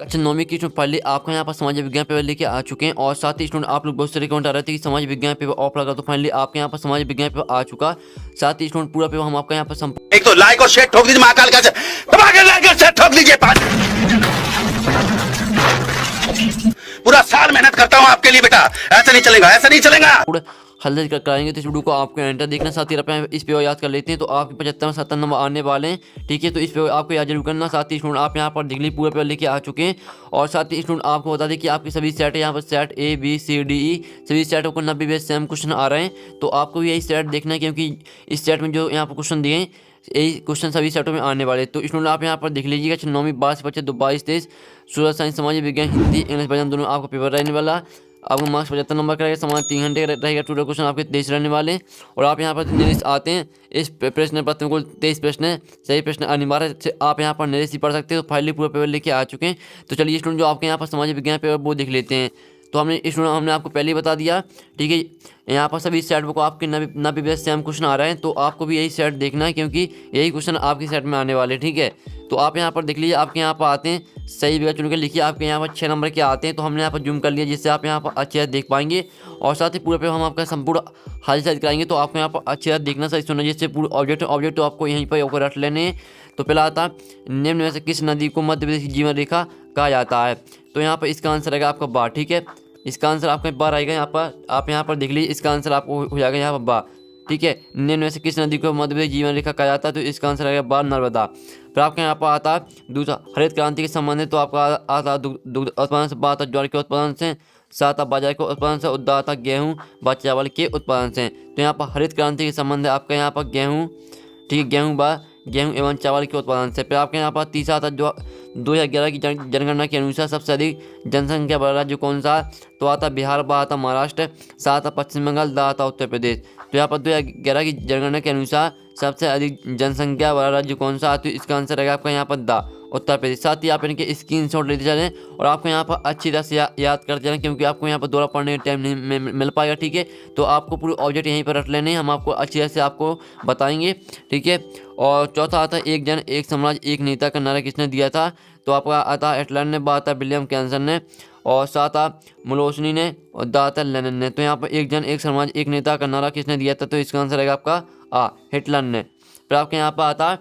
कक्षा 9वीं की स्टूडेंट पहले आपका यहाँ पर समाज विज्ञान पेपर लेके आ चुके हैं और साथ ही स्टूडेंट आप लोग बहुत सारे कमेंट आ रहे थे कि समाज विज्ञान पेपर ऑफ लगा, तो फाइनली आपके यहाँ पर समाज विज्ञान पेपर आ चुका। साथ ही स्टूडेंट पूरा पेपर हम आपका यहाँ पर एक तो लाइक और शेयर ठोक दीजिए, महाकाल का लाइक और शेयर ठोक दीजिए। पूरा साल मेहनत करता हूँ आपके लिए बेटा, ऐसा नहीं चलेगा, ऐसा नहीं चलेगा। हल्दी कराएंगे तो इस वीडियो को आपको एंटर देखना, साथ ही अपने इस पे याद कर लेते हैं तो आपके 75 में 70 नंबर आने वाले हैं। ठीक है, तो इस पे आपको याद जरूर करना। साथ ही स्टूडेंट आप यहाँ पर डिग्री पूरे पेपर लेके आ चुके हैं और साथ ही स्टूडेंट आपको बता दें कि आपके सभी सेट है यहाँ पर set A B C D E सभी सेटों को 90 बेस सेम क्वेश्चन आ रहे हैं, तो आपको भी यही सेट देखना है क्योंकि इस सेट में जो यहाँ पर क्वेश्चन दिए हैं यही क्वेश्चन सभी सेटों में आने वाले। तो स्टूडेंट आप यहाँ पर देख लीजिएगा 9वीं 12 से 25 22 23 सोशल साइंस सामाजिक विज्ञान हिंदी इंग्लिश बयान दोनों आपको पेपर रहने वाला। आपको मार्क्स 75 नंबर का रहेगा, समान 3 घंटे का रहेगा, टोटल क्वेश्चन आपके 23 रहने वाले हैं। और आप यहाँ पर निरीश आते हैं इस प्रश्न पत्र में कुल 23 प्रश्न है, सही प्रश्न अनिवार्य से आप यहाँ पर निरीश ही पढ़ सकते हैं। तो फाइनली पूरा पेपर लेके आ चुके हैं। तो चलिए स्टूडेंट जो आपके यहाँ पर सामाजिक विज्ञान पेपर वो देख लेते हैं। तो हमने आपको पहले ही बता दिया, ठीक है। यहाँ पर सभी सेट को आपके 90 बेस सेम क्वेश्चन आ रहे हैं, तो आपको भी यही सेट देखना है क्योंकि यही क्वेश्चन आपकी सेट में आने वाले, ठीक है। तो आप यहाँ पर देख लीजिए, आपके यहाँ पर आते हैं सही विकल्प चुन के लिखिए, आपके यहाँ पर 6 नंबर के आते हैं, तो हमने यहाँ पर जूम कर लिया जिससे आप यहाँ पर अच्छे से देख पाएंगे। और साथ ही पूरे पे हम आपका संपूर्ण हाल साइज कराएंगे, तो आपको यहाँ पर अच्छे से देखना सही सुनना, जिससे पूरे ऑब्जेक्ट तो आपको यहीं पर रट लेने हैं। तो पहला आता निम्न में से किस नदी को मध्य प्रदेश की जीवन रेखा कहा जाता है, तो यहाँ पर इसका आंसर रहेगा आपका बा, ठीक है। इसका आंसर आपका बार आएगा यहाँ पर, आप यहाँ पर देख लीजिए, इसका आंसर आपको हो जाएगा यहाँ पर बा, ठीक है। निम्न में से किस नदी को मध्य प्रदेश जीवन रेखा कहा जाता है, तो इसका आंसर आएगा बा नर्मदा। फिर आपके यहाँ पर आता है दूसरा हरित क्रांति के संबंधित, तो आपका आता दुग्ध उत्पादन से, बात ज्वार के उत्पादन से, सात बाजार के उत्पादन से, उद्दा आता गेहूँ व चावल के उत्पादन से। तो यहाँ पर हरित क्रांति के संबंध है आपका यहाँ पर गेहूँ, ठीक है, गेहूँ एवं चावल के उत्पादन से। फिर आपके यहाँ पर तीसरा आता जो 2011 की जनगणना के अनुसार सबसे अधिक जनसंख्या वाला राज्य कौन सा, तो आता बिहार, बा आता महाराष्ट्र, सात पश्चिम बंगाल, दा आता उत्तर प्रदेश। तो यहाँ पर 2011 की जनगणना के अनुसार सबसे अधिक जनसंख्या वाला राज्य कौन सा, तो इसका आंसर रहेगा आपका यहाँ पर दा उत्तर प्रदेश। साथ ही आप इनके स्क्रीनशॉट लेते चलें और आपको यहाँ पर अच्छी तरह से याद करते चलें क्योंकि आपको यहाँ पर दोबारा पढ़ने का टाइम नहीं मिल पाएगा, ठीक है। तो आपको पूरे ऑब्जेक्ट यहीं पर रट लेने हैं, हम आपको अच्छी तरह से आपको बताएंगे, ठीक है। और चौथा आता है एक जन एक समाज एक नेता का नारा किसने दिया था, तो आपका आता एटलन ने, बा आता विलियम कैंसन ने, और सात मुलोसनी ने, और दा आता लेनिन ने। तो यहाँ पर एक जन एक समाज एक नेता का नारा किसने दिया था, तो इसका आंसर रहेगा आपका हिटलर ने। फिर आपके यहाँ पर आता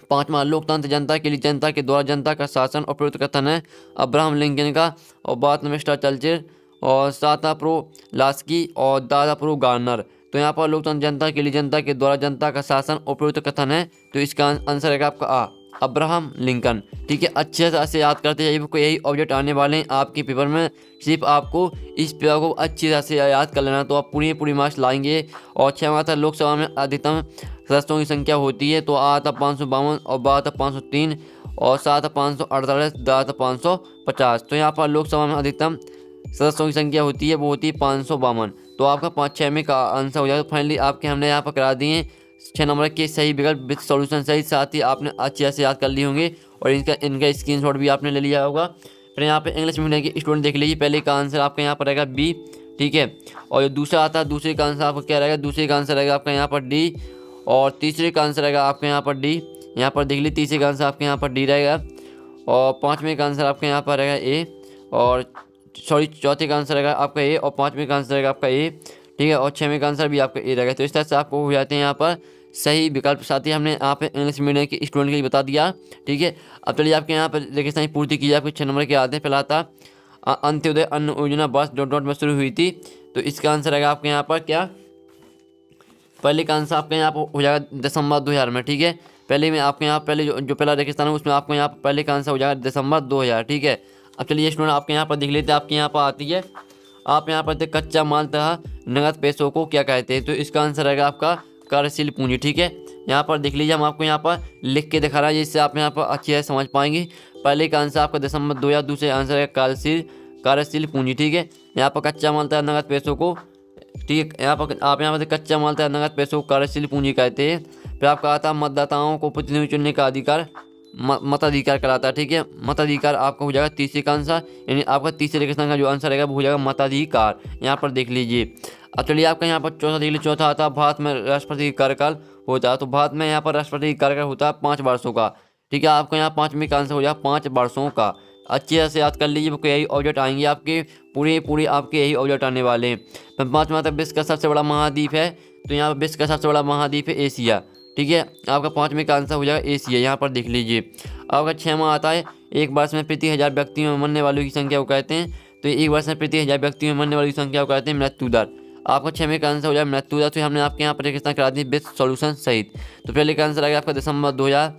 पांचवा लोकतंत्र जनता के लिए जनता के द्वारा जनता का शासन और प्रयुक्त कथन है अब्राहम लिंकन का, और बात मिस्टर चर्चिल, और साता प्रो लास्की, और दादा प्रो गार्नर। तो यहाँ पर लोकतंत्र जनता के लिए जनता के द्वारा जनता का शासन और प्रयुक्त कथन है, तो इसका आंसर रहेगा आपका अब्राहम लिंकन, ठीक है। अच्छे से याद करते जाइए, यही ऑब्जेक्ट आने वाले हैं आपके पेपर में, सिर्फ आपको इस पेपर को अच्छी तरह से याद कर लेना, तो आप पूरी मार्क्स लाएंगे। और 6 आता लोकसभा में अधिकतम सदस्यों की संख्या होती है, तो आता 552, और बा आता 503, और सात 548, दा आता 550। तो यहाँ पर लोकसभा में अधिकतम सदस्यों की संख्या होती है, वो होती है 552। तो आपका 5-6 में का आंसर हो जाएगा। फाइनली आपके हमने यहाँ पर करा दिए 6 नंबर के सही विकल्प विद सॉल्यूशन सही, साथ ही आपने अच्छी तरह से याद कर ली होंगे और इनका स्क्रीनशॉट भी आपने ले लिया होगा। फिर यहाँ पे इंग्लिश मीडियम के स्टूडेंट देख लीजिए, पहले का आंसर आपका यहाँ पर रहेगा बी, ठीक है। और जो दूसरा आता है दूसरे का आंसर आपका क्या रहेगा, दूसरे का आंसर रहेगा आपका यहाँ पर डी, और तीसरे का आंसर रहेगा आपका यहाँ पर डी, यहाँ पर देख लीजिए तीसरे का आंसर आपके यहाँ पर डी रहेगा, और पाँचवें का आंसर आपके यहाँ पर रहेगा ए, और चौथे का आंसर रहेगा आपका ए, और पाँचवें का आंसर रहेगा आपका ए, ठीक है। और 6वें का आंसर भी आपका ए रहेगा। तो इस तरह से आपको हो जाते हैं यहाँ पर सही विकल्प। साथ ही हमने यहाँ पे इंग्लिश मीडियम के स्टूडेंट के लिए बता दिया, ठीक है। अब चलिए आपके यहाँ पर लेके सही पूर्ति कीजिए, आपके 6 नंबर के आते हैं। पहला आता अंत्योदय अन्न योजना वर्ष ... में शुरू हुई थी, तो इसका आंसर रहेगा आपके यहाँ पर क्या, पहले का आंसर आपके यहाँ पर हो जाएगा दिसंबर 2000 में, ठीक है। पहले में आपके यहाँ पहले जो पहला रेगिस्तान है उसमें आपको यहाँ पर पहले का आंसर हो जाएगा दिसंबर 2000, ठीक है। अब चलिए स्टूडेंट आपके यहाँ पर देख लेते हैं, आपके यहाँ पर आती है, आप यहाँ पर कच्चा माल तथा नगद पैसों को क्या कहते हैं, तो इसका आंसर रहेगा आपका कार्यशील पूंजी, ठीक है। यहाँ पर देख लीजिए, हम आपको यहाँ पर लिख के दिखा रहा है जिससे आप यहाँ पर अच्छी है समझ पाएंगे। पहले का आंसर आपका दिसंबर 2000, दूसरे आंसर है कार्यशील पूंजी, ठीक है। यहाँ पर कच्चा माल तथा नगद पैसों को, ठीक है, यहाँ पर आप यहाँ पर कच्चा माल तथा नगद पैसों को कार्यशील पूंजी कहते हैं। फिर आपका आता है मतदाताओं को प्रतिनिधि चुनने का अधिकार मताधिकार कराता है, ठीक है। मताधिकार आपका हो जाएगा तीसरे का आंसर, यानी आपका तीसरे रेगिस्तान का जो आंसर रहेगा वो हो जाएगा मताधिकार, यहाँ पर देख लीजिए। अब चलिए आपका यहाँ पर चौथा देख लीजिए, चौथा आता है भारत में राष्ट्रपति कार्यकाल होता है, तो भारत में यहाँ पर राष्ट्रपति कार्यकाल होता है 5 वर्षों का, ठीक है। आपका यहाँ 5वें का आंसर हो जाएगा 5 वर्षों का। अच्छी तरह से याद कर लीजिए, वो यही ऑब्जेक्ट आएंगे आपके, पूरे आपके यही ऑब्जेक्ट आने वाले हैं। फिर पाँचवा आता है विश्व का सबसे बड़ा महाद्वीप है, तो यहाँ पर विश्व का सबसे बड़ा महाद्वीप है एशिया। ठीक है, आपका पाँचवें का आंसर हो जाएगा एशिया, यहाँ पर देख लीजिए। आपका छठवां आता है एक वर्ष में प्रति 1000 व्यक्तियों में मरने वालों की संख्या को कहते हैं, तो एक वर्ष में प्रति 1000 व्यक्तियों में मरने वालों की संख्या को कहते हैं मृत्यु दर। आपका छठवें का आंसर हो जाएगा मृत्यु दर। तो हमने आपके यहाँ पर रेगिस्तान करा दी विथ सॉल्यूशन सहित। तो पहले का आंसर आएगा आपका दिसंबर 2000,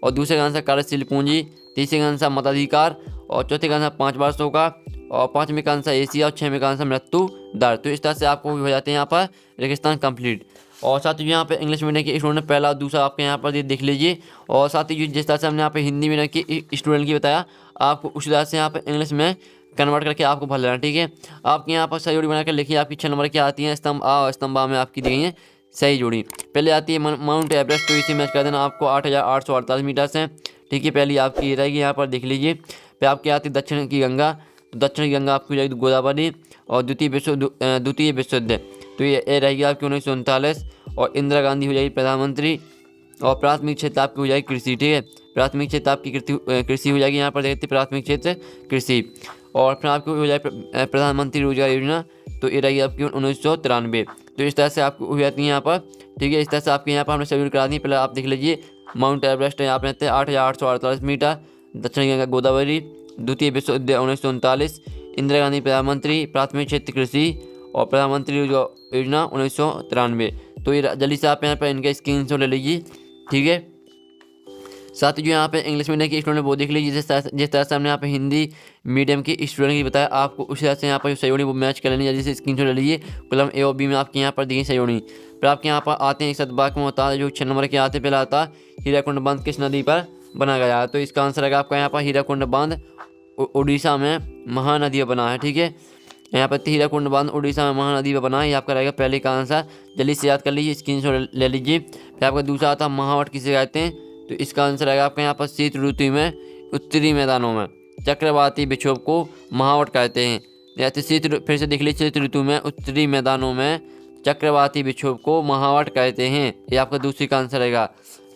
और दूसरे का आंसर कार्यशील पूंजी, तीसरे का आंसर मताधिकार, और चौथे का आंसर 5 वर्षों का, और पाँचवें का आंसर एशिया, और छठवें का आंसर मृत्यु दर। तो इस तरह से आपको हो जाते हैं यहाँ पर रेगिस्तान कंप्लीट। और साथ ही यहाँ पे इंग्लिश मीडियम के स्टूडेंट ने पहला और दूसरा आपके यहाँ पर देख लीजिए। और साथ ही जिस तरह से हमने यहाँ पे हिंदी मीडियम के स्टूडेंट की बताया, आपको उसी तरह से यहाँ पे इंग्लिश में कन्वर्ट करके आपको भर लेना। ठीक है, आपके यहाँ पर सही जोड़ी बना कर लिखिए। आपकी 6 नंबर क्या आती है, स्तंभ आ और स्तंभ आ में आपकी दी गई है सही जोड़ी। पहले आती है माउंट एवरेस्ट, तो इसी मैच कर देना, आपको 8848 मीटर से। ठीक है, पहली आपकी ये रहेगी, यहाँ पर देख लीजिए। फिर आपकी आती है दक्षिण की गंगा, तो दक्षिण की गंगा आपकी हो जाएगी गोदावरी। और द्वितीय विश्व युद्ध, तो ये रहेगी आपकी 1939। और इंदिरा गांधी हो जाएगी प्रधानमंत्री। और प्राथमिक क्षेत्र आपकी हो जाएगी कृषि। ठीक है, प्राथमिक क्षेत्र आपकी कृषि हो जाएगी, यहाँ पर देखते प्राथमिक क्षेत्र कृषि। और फिर आपकी हो जाए प्रधानमंत्री रोजगार योजना, तो ये रहेगी आपकी 1993। तो इस तरह से आपको हो जाती है यहाँ पर। ठीक है, इस तरह से आपके यहाँ पर हमने शेड्यूल करा दी। पहले आप देख लीजिए, माउंट एवरेस्ट यहाँ पर रहते हैं 8848 मीटर, दक्षिण गंगा गोदावरी, द्वितीय विश्व युद्ध 1939, इंदिरा गांधी प्रधानमंत्री, प्राथमिक क्षेत्र कृषि, और प्रधानमंत्री रोजगार योजना 1993। तो ये जल्दी से आप यहाँ पर इनका स्क्रीनशॉट ले लीजिए। ठीक है, साथ ही जो यहाँ पे इंग्लिश मीडियम के स्टूडेंट वो देख लीजिए, जिस तरह से हमने यहाँ पे हिंदी मीडियम के स्टूडेंट की बताया, आपको उसी तरह से यहाँ पर जो सही जोड़ी वो मैच कर लेनी है। जैसे स्क्रीनशॉट ले लीजिए, कॉलम ए और बी में आपके यहाँ पर दी गई सही जोड़ी। फिर आपके यहाँ पर आते हैं एक सतबाग में होता है, जो 6 नंबर के आते हैं। पहला आता है हीराकुंड बांध किस नदी पर बनाया गया है, तो इसका आंसर है आपका यहाँ पर हीराकुंड बांध उड़ीसा में महानदी पर बना है। ठीक है, यहाँ पर हीराकुंड बांध उड़ीसा में महानदी पर बना है, ये आपका रहेगा पहले का आंसर। जल्दी से याद कर लीजिए, स्क्रीनशॉट ले लीजिए। फिर आपका दूसरा आता है महावट किसे कहते हैं, तो इसका आंसर आएगा आपका यहाँ पर शीत ऋतु में उत्तरी मैदानों में चक्रवाती विक्षोभ को महावट कहते हैं। जैसे फिर से देख लीजिए, शीत ऋतु में उत्तरी मैदानों में चक्रवाती विक्षोभ को महावट कहते हैं, ये आपका दूसरी का आंसर रहेगा।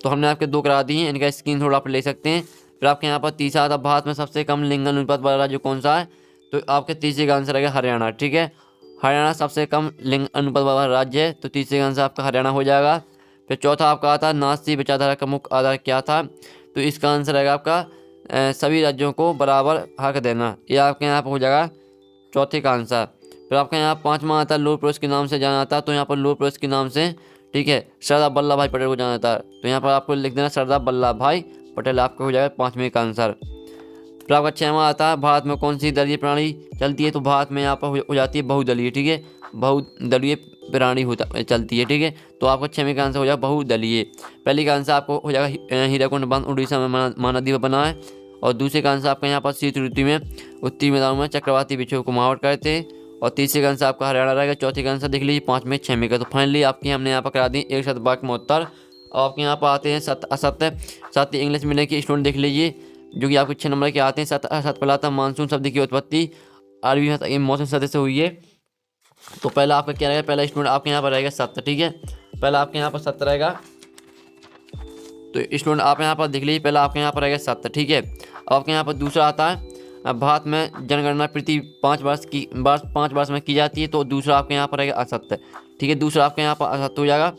तो हमने आपके 2 करा दिए हैं, इनका स्क्रीनशॉट आप ले सकते हैं। फिर आपके यहाँ पर तीसरा आता भारत में सबसे कम लिंग अनुपात वाला राज्य कौन सा है, तो आपके तीसरे का आंसर रहेगा हरियाणा। ठीक है, हरियाणा सबसे कम लिंग अनुपात वाला राज्य है, तो तीसरे का आंसर आपका हरियाणा हो जाएगा। फिर चौथा आपका आता है नास्तिक विचारधारा का मुख्य आधार क्या था, तो इसका आंसर रहेगा आपका सभी राज्यों को बराबर हक देना, ये आपके यहाँ पर हो जाएगा चौथे का आंसर। फिर आपका यहाँ 5वां आता है लौह पुरुष के नाम से जाना जाता है, तो यहाँ पर लौह पुरुष के नाम से, ठीक है, सरदार वल्लभ भाई पटेल को जाना जाता है, तो यहाँ पर आपको लिख देना सरदार वल्लभ भाई पटेल, आपका हो जाएगा 5वें का आंसर। फिर आपका 6वां आता है भारत में कौन सी दलीय प्रणाली चलती है, तो भारत में यहाँ पर हो जाती है बहुदलीय। ठीक है, बहुदलीय प्रणाली चलती है। ठीक है, तो आपका 6वें का आंसर हो जाएगा बहुदलीय। पहले का आंसर आपको हो जाएगा हीराकुंड बांध उड़ीसा में महानदी पर बना है, और दूसरे का आंसर आपका यहाँ पर शीत ऋतु में उत्तरी मैदानों में चक्रवाती विक्षोभ को महावट कहते हैं, और तीसरे का आंसर आपका हरियाणा रहेगा। चौथे का आंसर देख लीजिए 5वें 6वें का। तो फाइनली आपके हमने यहाँ पर करा दी एक शतभाग में उत्तर। और आपके यहाँ पर आते हैं असत्य। साथ ही इंग्लिश मीडियम के स्टूडेंट देख लीजिए, जो कि आपके 6 नंबर के आते हैं। सत पहला था मानसून शब्द की उत्पत्ति अरबी भाषा के मौसम शब्द से हुई है, तो पहला आपका क्या रहेगा, पहला स्टूडेंट आपके यहाँ पर रहेगा सत्य। ठीक है, पहला आपके यहाँ पर सत्य रहेगा, तो स्टूडेंट आप यहाँ पर देख लीजिए, पहला आपके यहाँ पर रहेगा सत्य। ठीक है, अब आपके यहाँ पर दूसरा आता है भारत में जनगणना प्रति 5 वर्ष में की जाती है, तो दूसरा आपके यहाँ पर रहेगा असत्य। ठीक है, दूसरा आपके यहाँ पर असत्य हो जाएगा।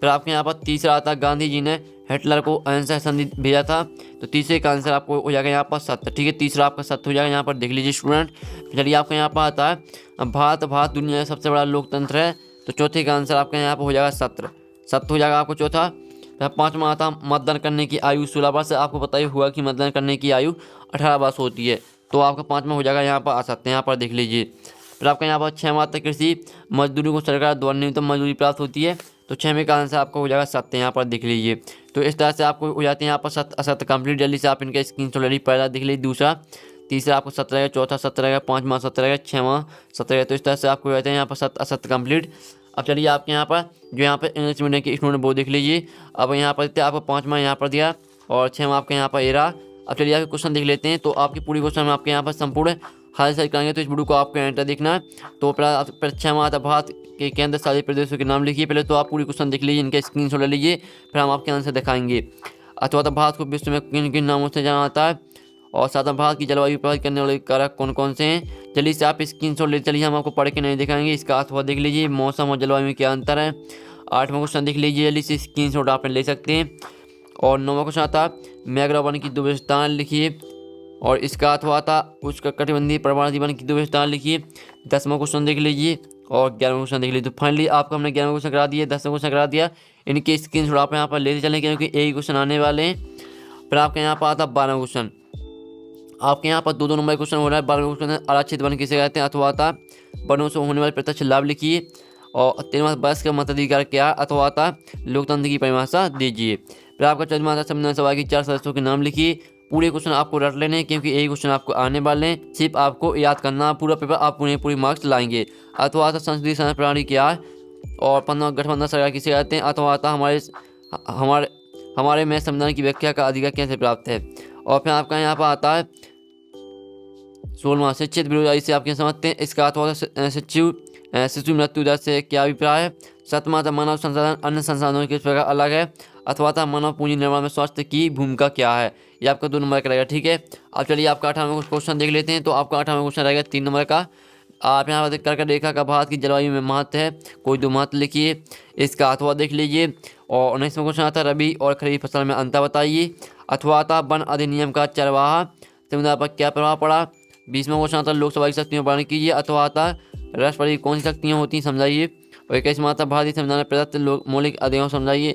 फिर आपके यहाँ पर तीसरा आता है गांधी जी ने हिटलर को अहिंसा संधि भेजा था, तो तीसरे का आंसर आपको हो जाएगा यहाँ पर सत्य। ठीक है, तीसरा आपका सत्य हो जाएगा, यहाँ पर देख लीजिए स्टूडेंट। चलिए आपका यहाँ पर आता है भारत दुनिया का सबसे बड़ा लोकतंत्र है, तो चौथे का आंसर आपका यहाँ पर हो जाएगा सत्य हो जाएगा आपको चौथा। फिर 5वां आता है मतदान करने की आयु 16 वर्ष। आपको पता ही हुआ कि मतदान करने की आयु 18 वर्ष होती है, तो आपका 5वां हो जाएगा यहाँ पर असत्य, यहाँ पर देख लीजिए। फिर आपका यहाँ पर 6वां आता है कृषि मजदूरी को सरकार द्वारा न्यूनतम मजदूरी प्राप्त होती है, तो 6वें का आंसर आपको हो जाएगा सत्य, यहाँ पर देख लीजिए। तो इस तरह से आपको हो जाते हैं यहाँ पर सत्य असत्य कंप्लीट। जल्दी से आप इनका स्क्रीनशॉट ले लीजिए, पहला देख लीजिए, दूसरा तीसरा आपको सत्य रहेगा, चौथा सत्य रहेगा, 5वां सत्य रहेगा, 6वां सत्य रहेगा। तो इस तरह से आपको हो जाते हैं यहाँ पर सत्य असत्य कंप्लीट। अब चलिए आपके यहाँ पर जो यहाँ पर इंग्लिश मीडियम के स्टूडेंट वो देख लीजिए। अब यहाँ पर आपको 5वां यहाँ पर दिया और 6वां आपके यहाँ पर ए रहा। अब चलिए आपके क्वेश्चन देख लेते हैं। तो आपकी पूरी क्वेश्चन में आपके यहाँ पर संपूर्ण हाल सही करेंगे, तो इस वीडियो को आपको एंटर देखना है। तो पहले 6वां आता भारत के केंद्र शासित प्रदेशों के नाम लिखिए। पहले तो आप पूरी क्वेश्चन देख लीजिए, इनका स्क्रीनशॉट ले लीजिए, फिर हम आपके आंसर दिखाएंगे। अथवा तो भारत को विश्व में किन किन नामों से जाना जाता है, और साथ में भारत की जलवायु प्रभावित करने वाले कारक कौन कौन से हैं, जल्दी से आप स्क्रीनशॉट ले चलिए, हम आपको पढ़ के नहीं दिखाएंगे। इसका अर्थ हुआ देख लीजिए, मौसम और जलवायु में क्या अंतर है। 8वां क्वेश्चन देख लीजिए, जल्दी से स्क्रीनशॉट आप ले सकते हैं। और 9वां क्वेश्चन आता मैग्रा वन की दो विशेषताएं लिखिए, और इसका अर्थ हुआ था उसका कटिबंधीय प्रवाल वन की दो विशेषताएं लिखिए। 10वां क्वेश्चन देख लीजिए और 11वां क्वेश्चन देख लीजिए। तो फाइनली आपको हमने 11वां क्वेश्चन करा दिया, 10वां क्वेश्चन करा दिया। इनके स्क्रीनशॉट आप यहाँ पर लेते चलें क्योंकि एक ही क्वेश्चन आने वाले हैं। फिर आपके यहाँ पर आता 12वां क्वेश्चन, आपके यहाँ पर 2-2 नंबर क्वेश्चन हो रहा है। 12वां क्वेश्चन आरक्षित वन किसे कहते हैं, अथवा आता वनों से होने वाले प्रत्यक्ष लाभ लिखिए। और 13वां बरस का मताधिकार क्या है, अथवा आता लोकतंत्र की परिभाषा दीजिए। फिर आपका 14वां आता संविधान सभा की 4 सदस्यों के नाम लिखिए। पूरे क्वेश्चन आपको रट लेने हैं क्योंकि यही क्वेश्चन आपको आने वाले हैं, सिर्फ आपको याद करना, पूरा पेपर आप पूरे मार्क्स लाएंगे। अथवा आता संसदीय शासन प्रणाली क्या है, और 15वां गठबंधन सरकार किसे कहते हैं, अथवा आता हमारे में संविधान की व्याख्या का अधिकार कैसे प्राप्त है। और फिर आपका यहाँ पर आता है 16वां शिक्षित बेरोजगारी से आप क्या समझते हैं, इसका अर्थ होता है शिशु मृत्यु दर से क्या अभिप्राय है। 7वां मानव संसाधन अन्य संसाधनों के किस प्रकार अलग है। अथवा मानव पूंजी निर्माण में स्वास्थ्य की भूमिका क्या है। ये आपका 2 नंबर का रहेगा, ठीक है। अब चलिए आपका 18वां क्वेश्चन देख लेते हैं। तो आपका 18वां क्वेश्चन रहेगा 3 नंबर का। आप यहाँ पर करके देखा का भारत की जलवायु में महत्व है, कोई 2 महत्व लिखिए, इसका अथवा देख लीजिए। और 19वां क्वेश्चन आता है रबी और खरीफ फसल में अंतर बताइए। अथवा आता वन अधिनियम का चरवाहा समुदाय पर क्या प्रभाव पड़ा। 20वां क्वेश्चन आता है लोकसभा की शक्तियों वर्णन कीजिए। अथवा आता राष्ट्रपति की कौन सी शक्तियाँ होती हैं समझाइए। और 21वां आता भारतीय संविधान में प्रदत्त मौलिक अधिकारों समझाइए।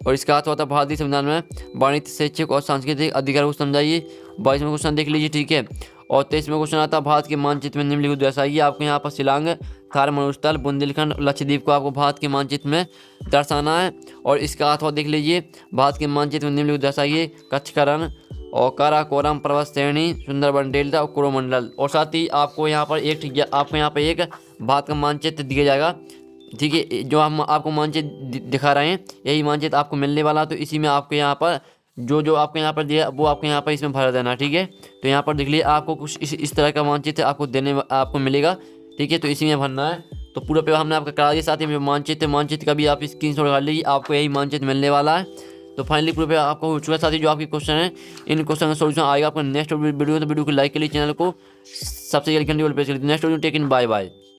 और इसका अर्थ होता है भारतीय संविधान में वाणिज्य शैक्षिक और सांस्कृतिक अधिकार को समझाइए। 22वां क्वेश्चन देख लीजिए, ठीक है। और 23वां क्वेश्चन आता है भारत के मानचित्र में निम्नलिखित दर्शाइए। आपको यहाँ पर शिलांग, थार मरुस्थल, बुंदेलखंड, लक्षद्वीप को आपको भारत के मानचित्र में दर्शाना है। और इसका अर्थ देख लीजिए, भारत के मानचित्र में निम्नलिखित दर्शाइए कच्छ का रण और काराकोरम पर्वत श्रेणी, सुंदरबन डेल्टा और कोरोमंडल। और साथ ही आपको यहाँ पर एक भारत का मानचित्र दिया जाएगा, ठीक है। जो हम आपको मानचित्र दिखा रहे हैं यही मानचित्र आपको मिलने वाला, तो इसी में आपको यहाँ पर जो आपको यहाँ पर दिया वो आपको यहाँ पर इसमें भर देना, ठीक है। तो यहाँ पर देख लीजिए आपको कुछ इस तरह का मानचित्र आपको मिलेगा, ठीक है। तो इसी में भरना है। तो पूरा पेपर हमने आपका करा दिया। साथ ही मानचित्र का भी आप स्क्रीनशॉट लगा लीजिए, आपको यही मानचित्र मिलने वाला है। तो फाइनली पूरा पेपर आपको हो चुका है। साथ ही जो आपके क्वेश्चन है इन क्वेश्चन का सोल्यूशन आएगा आपका नेक्स्ट वीडियो। तो वीडियो को लाइक के लिए, चैनल को सबसे जल्दी घंटी वाले प्रेस कर लीजिए। नेक्स्ट वीडियो टेक इन, बाय बाय।